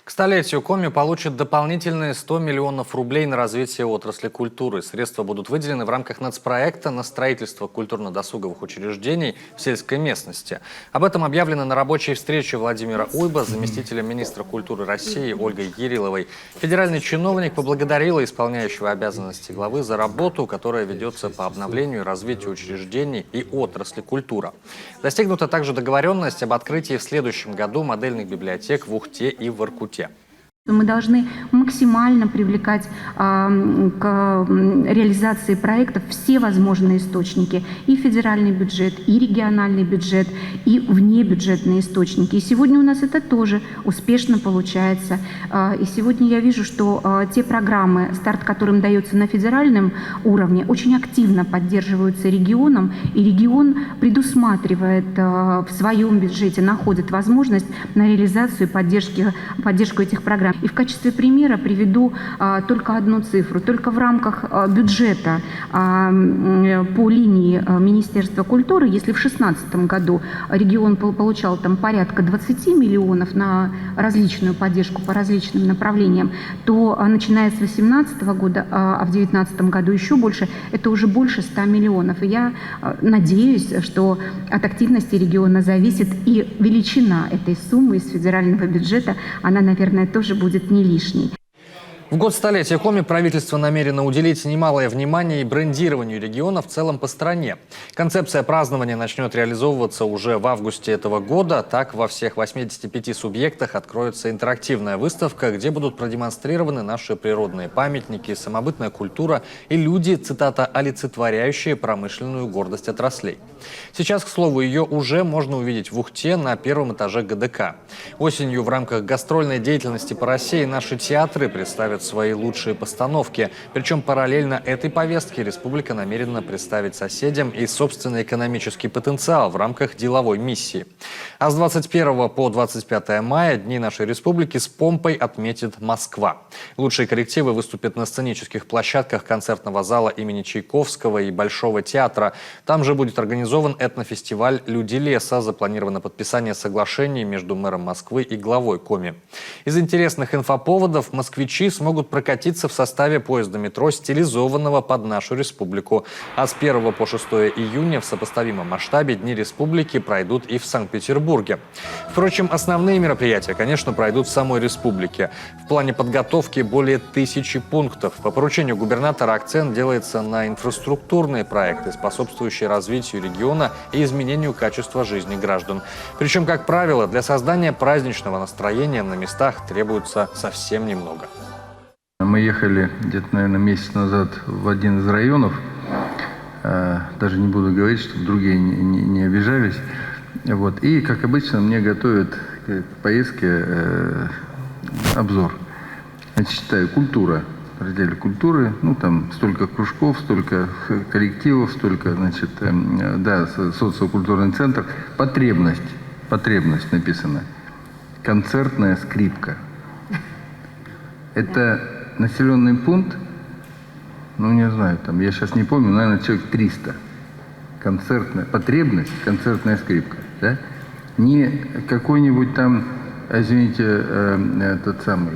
К столетию Коми получит дополнительные 100 миллионов рублей на развитие отрасли культуры. Средства будут выделены в рамках нацпроекта на строительство культурно-досуговых учреждений в сельской местности. Об этом объявлено на рабочей встрече Владимира Уйба с заместителем министра культуры России Ольгой Яриловой. Федеральный чиновник поблагодарил исполняющего обязанности главы за работу, которая ведется по обновлению и развитию учреждений и отрасли культура. Достигнута также договоренность об открытии в следующем году модельных библиотек в Ухте и в Воркуте. Мы должны максимально привлекать к реализации проектов все возможные источники. И федеральный бюджет, и региональный бюджет, и внебюджетные источники. И сегодня у нас это тоже успешно получается. И сегодня я вижу, что те программы, старт которым дается на федеральном уровне, очень активно поддерживаются регионом. И регион предусматривает в своем бюджете, находит возможность на реализацию и поддержку этих программ. И в качестве примера приведу только одну цифру. Только в рамках бюджета по линии Министерства культуры, если в 2016 году регион получал там порядка 20 миллионов на различную поддержку по различным направлениям, то начиная с 2018 года, а в 2019 году еще больше, это уже больше 100 миллионов. И я надеюсь, что от активности региона зависит и величина этой суммы из федерального бюджета, она, наверное, тоже будет не лишней. В год столетия Коми правительство намерено уделить немалое внимание и брендированию региона в целом по стране. Концепция празднования начнет реализовываться уже в августе этого года. Так, во всех 85 субъектах откроется интерактивная выставка, где будут продемонстрированы наши природные памятники, самобытная культура и люди, цитата, олицетворяющие промышленную гордость отраслей. Сейчас, к слову, ее уже можно увидеть в Ухте на первом этаже ГДК. Осенью в рамках гастрольной деятельности по России наши театры представят свои лучшие постановки. Причем параллельно этой повестке республика намерена представить соседям и собственный экономический потенциал в рамках деловой миссии. А с 21 по 25 мая Дни нашей республики с помпой отметит Москва. Лучшие коллективы выступят на сценических площадках концертного зала имени Чайковского и Большого театра. Там же будет организован этнофестиваль «Люди леса». Запланировано подписание соглашений между мэром Москвы и главой Коми. Из интересных инфоповодов москвичи смогут прокатиться в составе поезда метро, стилизованного под нашу республику. А с 1 по 6 июня в сопоставимом масштабе Дни республики пройдут и в Санкт-Петербурге. Впрочем, основные мероприятия, конечно, пройдут в самой республике. В плане подготовки более 1000 пунктов. По поручению губернатора акцент делается на инфраструктурные проекты, способствующие развитию региона и изменению качества жизни граждан. Причем, как правило, для создания праздничного настроения на местах требуется совсем немного. Мы ехали где-то, наверное, месяц назад в один из районов, даже не буду говорить, чтобы другие не обижались. Вот. И, как обычно, мне готовят к поездке обзор. Значит, читаю «Культура», в разделе «Культуры», ну, там столько кружков, столько коллективов, столько, значит, да, социокультурный центр. Потребность написано. Концертная скрипка. Это населенный пункт, ну, не знаю, там, я сейчас не помню, наверное, человек 300. Потребность, концертная скрипка, да? Не какой-нибудь там, извините, этот самый,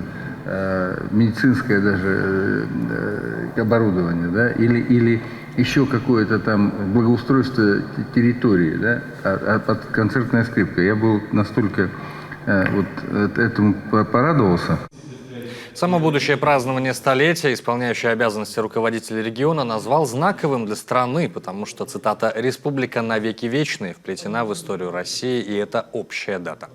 медицинское даже оборудование, да? Или еще какое-то там благоустройство территории, да? Под концертная скрипка. Я был настолько вот этому порадовался. Само будущее празднование столетия исполняющий обязанности руководителя региона назвал знаковым для страны, потому что, цитата, «республика навеки вечные» вплетена в историю России, и это общая дата.